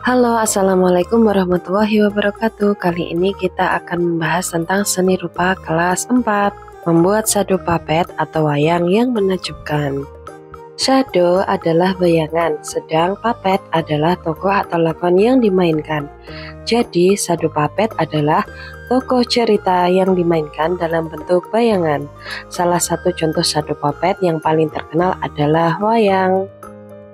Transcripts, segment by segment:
Halo, assalamualaikum warahmatullahi wabarakatuh. Kali ini kita akan membahas tentang seni rupa kelas 4, membuat shadow puppet atau wayang yang menakjubkan. Shadow adalah bayangan, sedang puppet adalah tokoh atau lakon yang dimainkan. Jadi, shadow puppet adalah tokoh cerita yang dimainkan dalam bentuk bayangan. Salah satu contoh shadow puppet yang paling terkenal adalah wayang.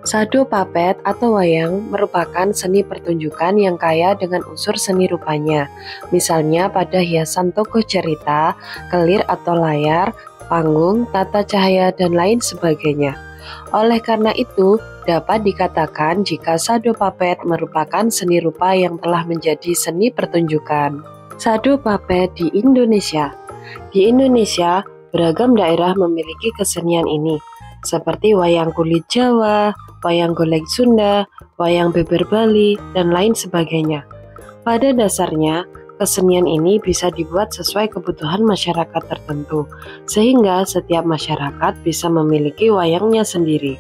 Shadow puppet atau wayang merupakan seni pertunjukan yang kaya dengan unsur seni rupanya. Misalnya pada hiasan tokoh cerita, kelir atau layar, panggung, tata cahaya, dan lain sebagainya. Oleh karena itu, dapat dikatakan jika shadow puppet merupakan seni rupa yang telah menjadi seni pertunjukan. Shadow puppet di Indonesia. Di Indonesia, beragam daerah memiliki kesenian ini, seperti wayang kulit Jawa, wayang golek Sunda, wayang beber Bali, dan lain sebagainya. Pada dasarnya, kesenian ini bisa dibuat sesuai kebutuhan masyarakat tertentu, sehingga setiap masyarakat bisa memiliki wayangnya sendiri.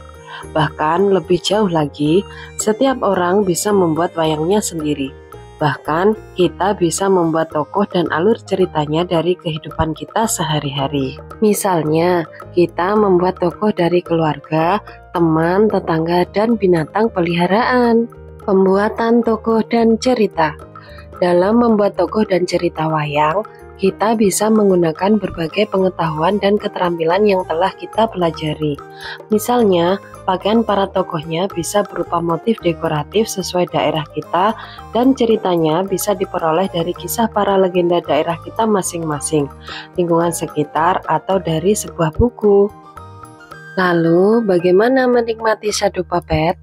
Bahkan lebih jauh lagi, setiap orang bisa membuat wayangnya sendiri. Bahkan, kita bisa membuat tokoh dan alur ceritanya dari kehidupan kita sehari-hari. Misalnya, kita membuat tokoh dari keluarga, teman, tetangga, dan binatang peliharaan. Pembuatan tokoh dan cerita. Dalam membuat tokoh dan cerita wayang, kita bisa menggunakan berbagai pengetahuan dan keterampilan yang telah kita pelajari. Misalnya, pakaian para tokohnya bisa berupa motif dekoratif sesuai daerah kita, dan ceritanya bisa diperoleh dari kisah para legenda daerah kita masing-masing, lingkungan sekitar, atau dari sebuah buku. Lalu, bagaimana menikmati shadow puppet?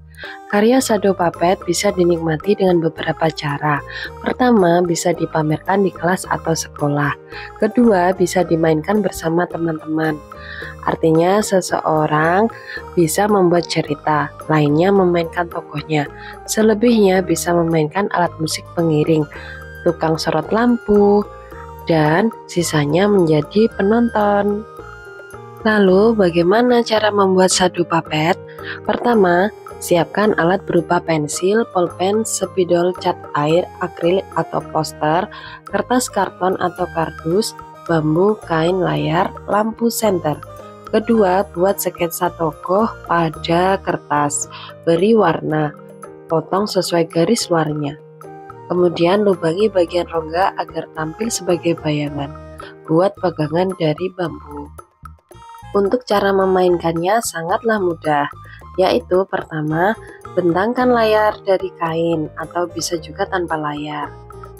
Karya shadow puppet bisa dinikmati dengan beberapa cara. Pertama, bisa dipamerkan di kelas atau sekolah. Kedua, bisa dimainkan bersama teman-teman. Artinya, seseorang bisa membuat cerita, lainnya memainkan tokohnya. Selebihnya bisa memainkan alat musik pengiring, tukang sorot lampu, dan sisanya menjadi penonton. Lalu, bagaimana cara membuat shadow puppet? Pertama, siapkan alat berupa pensil, pulpen, spidol, cat air, akrilik atau poster, kertas karton atau kardus, bambu, kain, layar, lampu senter. Kedua, buat sketsa tokoh pada kertas, beri warna, potong sesuai garis luarnya. Kemudian lubangi bagian rongga agar tampil sebagai bayangan. Buat pegangan dari bambu. Untuk cara memainkannya sangatlah mudah, yaitu pertama, bentangkan layar dari kain atau bisa juga tanpa layar.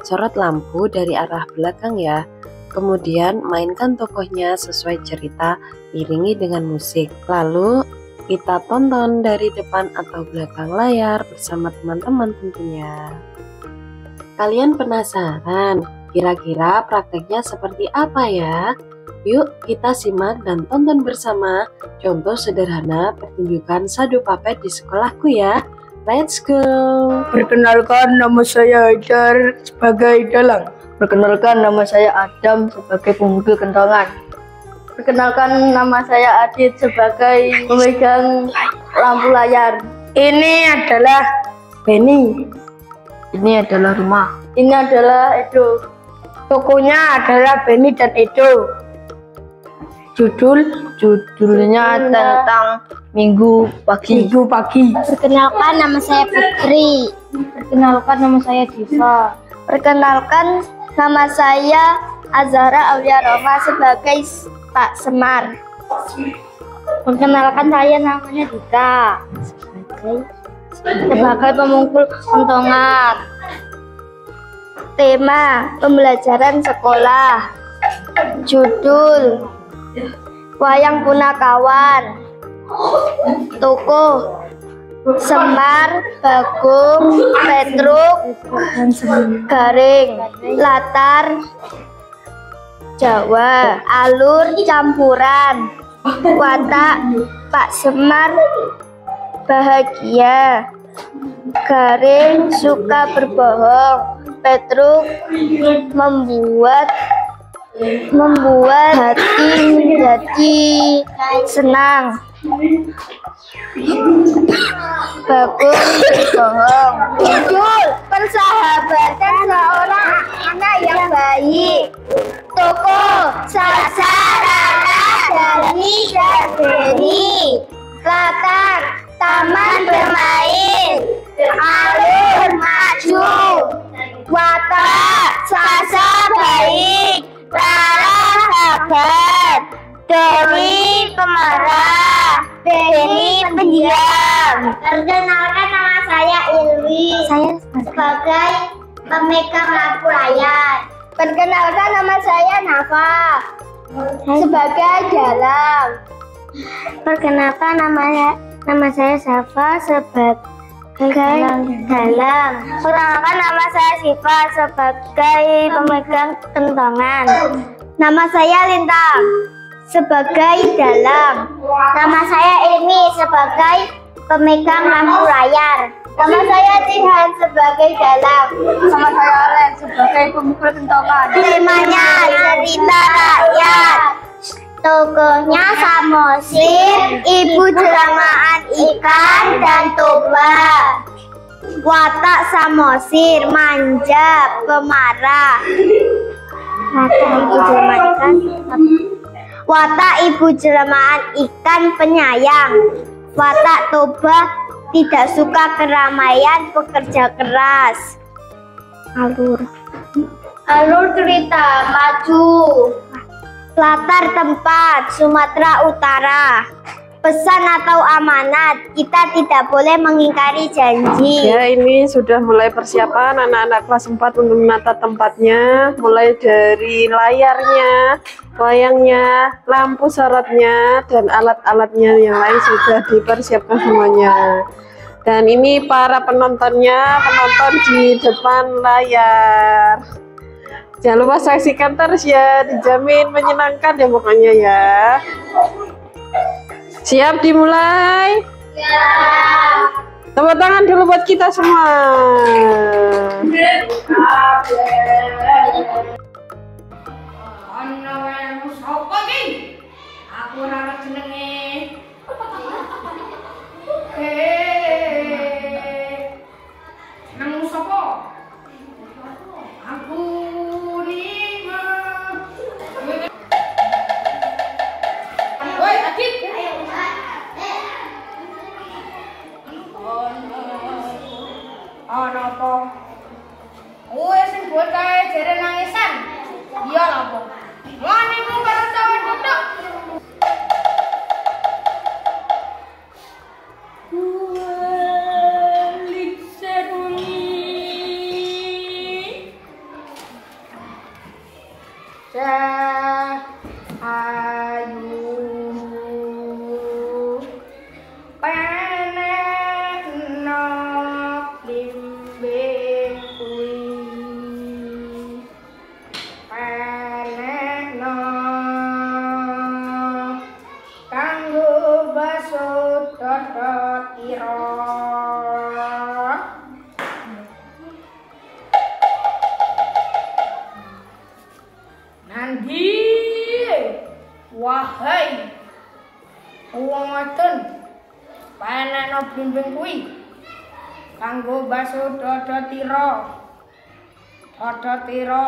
Sorot lampu dari arah belakang ya. Kemudian mainkan tokohnya sesuai cerita, iringi dengan musik. Lalu kita tonton dari depan atau belakang layar bersama teman-teman tentunya. Kalian penasaran kira-kira prakteknya seperti apa ya? Yuk kita simak dan tonton bersama contoh sederhana pertunjukan shadow puppet di sekolahku ya. Let's go! Perkenalkan, nama saya Haidar sebagai dalang. Perkenalkan, nama saya Adam sebagai pemukul kentongan. Perkenalkan, nama saya Adit sebagai pemegang lampu layar. Ini adalah Benny. Ini adalah rumah. Ini adalah Edo. Tokonya adalah Benny dan Edo. Judulnya tentang Minggu pagi. Perkenalkan, nama saya Putri. Perkenalkan, nama saya Diva. Perkenalkan, nama saya Azhara Aulia Roma sebagai Pak Semar. Perkenalkan, saya namanya Dita sebagai pemukul kentongan. Tema pembelajaran sekolah. Judul Wayang Punakawan. Tokoh Semar, Bagong, Petruk, Garing. Latar Jawa. Alur campuran. Watak Pak Semar bahagia. Garing suka berbohong. Petruk membuat hati menjadi senang. Bagong berbohong. menggambarkan seorang anak yang baik. Tokoh Sasa, Rara, Dani, dan Beni. Latar taman bermain. Alur maju. Watak Sasa baik. Rara sabar. Dewi pemarah. Beni pendiam. Perkenalkan, nama saya Ilwi. Saya sebagai pemegang lampu layar. Perkenalkan, nama saya Nafa sebagai dalang. Perkenalkan, nama saya Safa sebagai dalang. Perkenalkan, nama saya Siva sebagai pemegang kentongan. Nama saya Lintang sebagai dalang. Nama saya Ilmi sebagai pemegang lampu layar. Nama saya Tihan sebagai dalang. Nama saya Alen sebagai pemukul kentongan. Temanya cerita rakyat. Tokohnya Samosir, ibu jelamaan ikan dan toba. Watak Samosir, manja, pemarah. Watak ibu jelamaan ikan, penyayang. Watak toba, tidak suka keramaian, pekerja keras. Alur cerita maju. Latar tempat Sumatera Utara. Pesan atau amanat, kita tidak boleh mengingkari janji. Ya, ini sudah mulai persiapan anak-anak kelas 4 untuk menata tempatnya, mulai dari layarnya, wayangnya, lampu sorotnya, dan alat-alatnya yang lain sudah dipersiapkan semuanya. Dan ini para penontonnya, penonton di depan layar. Jangan lupa saksikan terus ya, dijamin menyenangkan ya pokoknya ya. Siap dimulai? Ya. Tepuk tangan dulu buat kita semua. Aku ora jenenge. Nang sapa? Aku Rima. Woi, Adit. Ana apa? Kowe sing bocah jere nangisan. Iya lho apa? Wani ku karo cewek duduk. Wahai wong wadon, panekno blimbing kuwi kanggo baso dodotira. Dodotira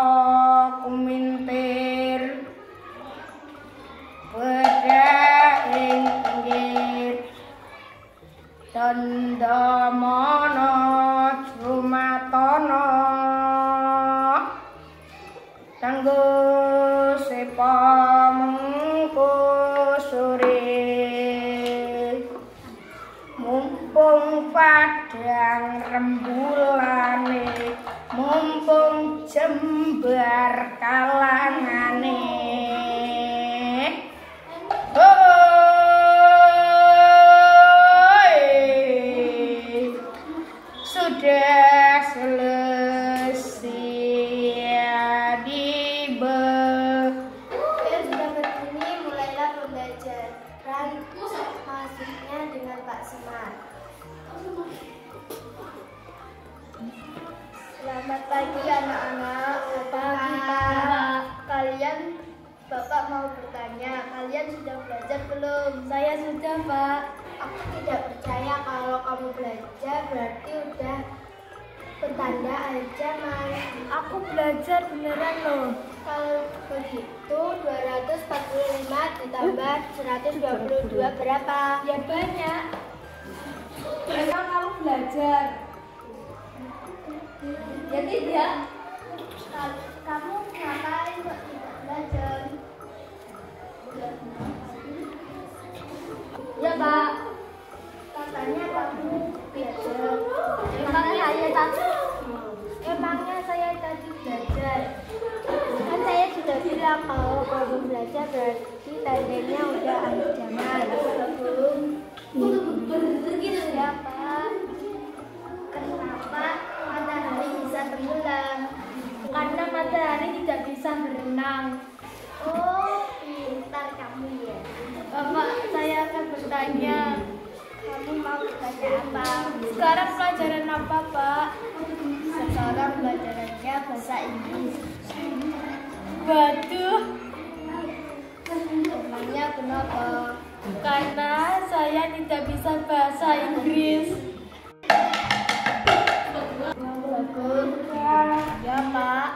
kumintir bedak ing pinggir dandamana jumatana kanggo sepa padang rembulane mumpung jembar kalangane sudah selesai Sudah begini mulailah pembelajaran masuknya dengan Pak Semar. Selamat pagi anak-anak. Kalian, Bapak mau bertanya, kalian sudah belajar belum? Saya sudah, Pak. Aku tidak percaya kalau kamu belajar berarti udah tanda akhir zaman. Aku belajar beneran loh. Kalau begitu 245 ditambah 122 berapa? Ya banyak. Memang kamu belajar? Ya tidak. Kamu ngapain kok tidak belajar? Ya Pak, katanya kamu belajar. Emangnya saya tadi belajar? Kan saya sudah bilang kalau kamu belajar berarti tandanya udah akhir zaman. Ya Pak, kenapa matahari bisa tenggelam? Karena matahari tidak bisa berenang. Oh, pintar kamu ya. Bapak, saya akan bertanya. Kamu mau bertanya apa? Sekarang pelajaran apa, Pak? Sekarang pelajarannya bahasa Inggris. Waduh. Emangnya kenapa? Karena saya tidak bisa bahasa Inggris. Bagus. Ya, Pak.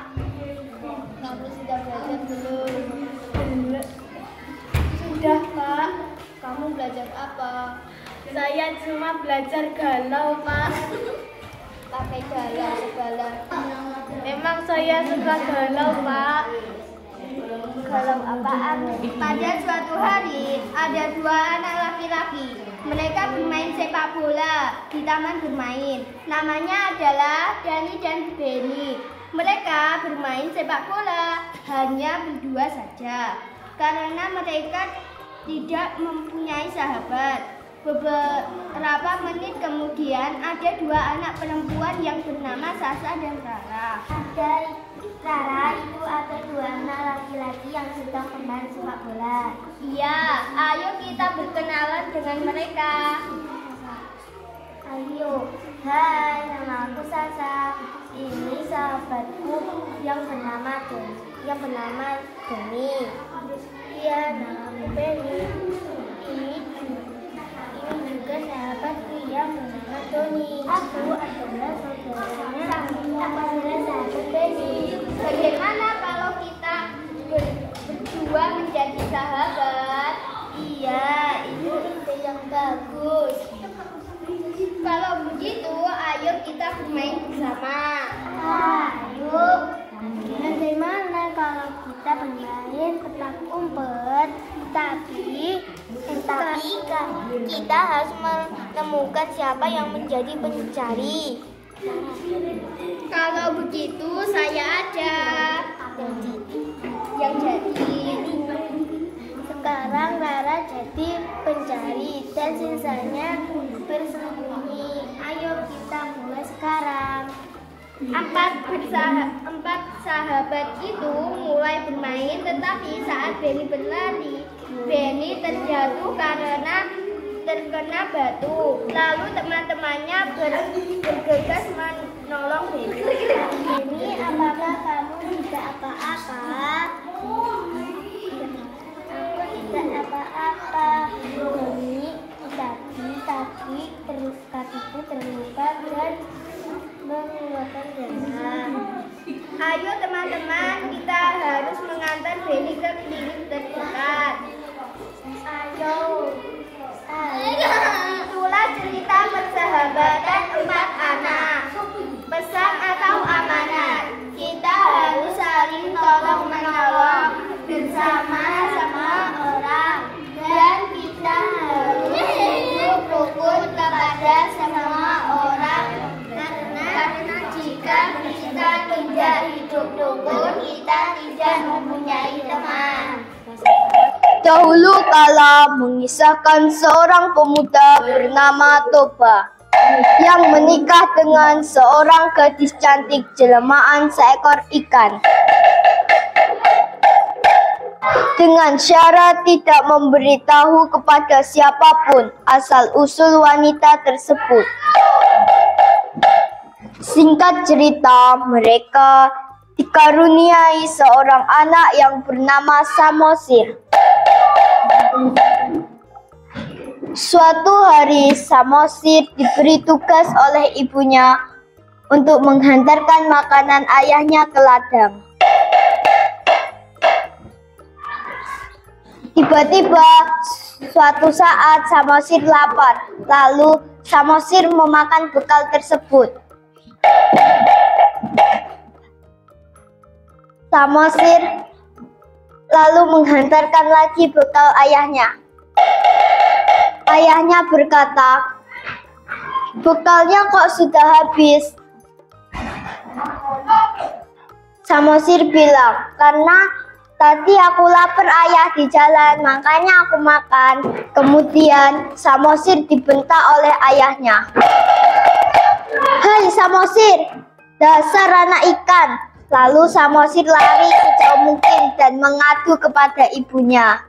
Kamu sudah belajar belum? Sudah, Pak. Kamu belajar apa? Saya cuma belajar galau, Pak. Pakai galau segala. Memang saya suka galau, Pak. Galau apaan? Pada suatu hari, ada 2 anak laki-laki. Mereka bermain sepak bola di taman bermain. Namanya adalah Dani dan Benny. Mereka bermain sepak bola hanya berdua saja. Karena mereka tidak mempunyai sahabat. Beberapa menit kemudian ada 2 anak perempuan yang bernama Sasa dan Rara. Rara itu ada 2 anak laki-laki yang sedang bermain sepak bola. Iya, ayo kita berkenalan dengan mereka. Ayo, hai, nama aku Sasa. Ini sahabatku yang bernama Deni. Iya, nama aku Benny. Ini juga sahabatku yang bernama Tony. Aku adalah saudaranya sahabat Benny. Bagaimana kalau kita berdua menjadi sahabat? Iya, itu ide yang bagus. Kalau begitu, ayo kita bermain bersama. Ayo. Bagaimana kalau kita bermain petak umpet? Tapi kita harus menemukan siapa yang menjadi pencari. Kalau begitu, saya ada yang jadi. Sekarang Rara jadi pencari dan sisanya bersembunyi. Ayo kita mulai sekarang. 4 sahabat itu mulai bermain, tetapi saat Benny berlari, Benny terjatuh karena terkena batu. Lalu teman-temannya bergegas menolong Benny. Benny, apakah kamu tidak apa-apa? Aku tidak apa-apa, Benny. Tapi kakiku terluka dan mengeluarkan darah. Ayo teman-teman, kita harus mengantar Benny ke klinik terdekat. Ayo. Itulah cerita persahabatan 4 anak. Pesan atau amanat, kita harus saling tolong menolong bersama sama orang, dan kita harus hidup rukun kepada semua orang. Karena jika kita tidak hidup rukun, kita tidak mempunyai teman. Dahulu kala mengisahkan seorang pemuda bernama Toba yang menikah dengan seorang gadis cantik jelmaan seekor ikan. Dengan syarat tidak memberitahu kepada siapapun asal-usul wanita tersebut. Singkat cerita, mereka dikaruniai seorang anak yang bernama Samosir. Suatu hari Samosir diberi tugas oleh ibunya untuk menghantarkan makanan ayahnya ke ladang. Tiba-tiba suatu saat Samosir lapar, lalu Samosir memakan bekal tersebut. Samosir lalu menghantarkan lagi bekal ayahnya. Ayahnya berkata, "Bekalnya kok sudah habis?" Samosir bilang, "Karena tadi aku lapar ayah di jalan, makanya aku makan." Kemudian Samosir dibentak oleh ayahnya. "Hai Samosir, dasar anak ikan!" Lalu Samosir lari sejauh mungkin dan mengadu kepada ibunya.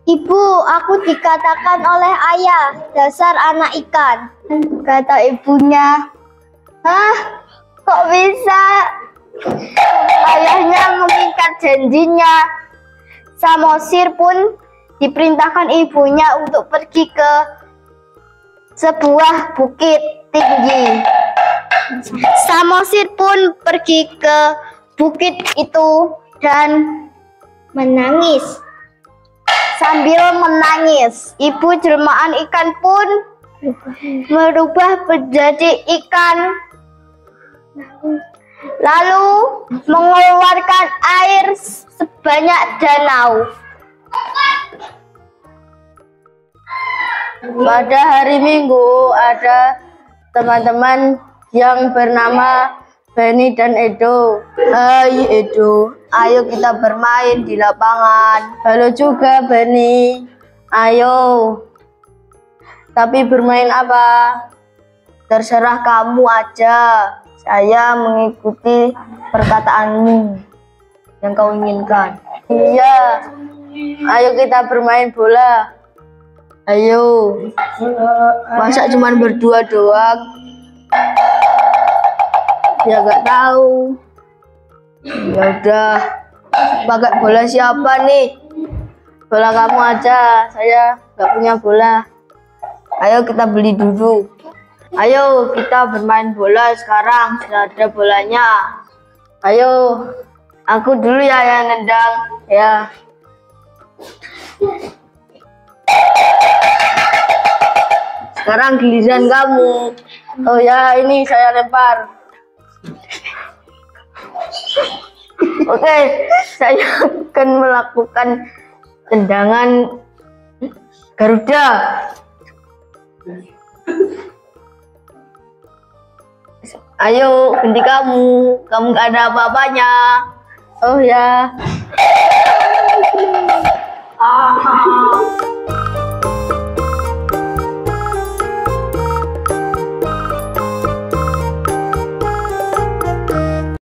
"Ibu, aku dikatakan oleh ayah, dasar anak ikan." Kata ibunya, "Hah? Kok bisa?" Ayahnya mengikat janjinya. Samosir pun diperintahkan ibunya untuk pergi ke sebuah bukit tinggi. Samosir pun pergi ke bukit itu dan menangis. Sambil menangis, ibu jelmaan ikan pun berubah menjadi ikan, lalu mengeluarkan air sebanyak danau. Pada hari Minggu ada teman-teman yang bernama Benny dan Edo. "Hai Edo, ayo kita bermain di lapangan." "Halo juga Benny, ayo. Tapi bermain apa?" "Terserah kamu aja. Saya mengikuti perkataanmu yang kau inginkan." "Iya, ayo kita bermain bola." "Ayo." "Masa cuma berdua doang?" "Ya nggak tahu." "Ya udah, pakai bola siapa nih?" "Bola kamu aja, saya nggak punya bola." "Ayo kita beli dulu." "Ayo kita bermain bola sekarang, sudah ada bolanya." "Ayo, aku dulu ya yang nendang." "Ya." "Sekarang giliran kamu." "Oh ya, ini saya lempar." "Oke, saya akan melakukan tendangan Garuda." "Ayo, ganti kamu. Kamu gak ada apa-apanya." "Oh ya."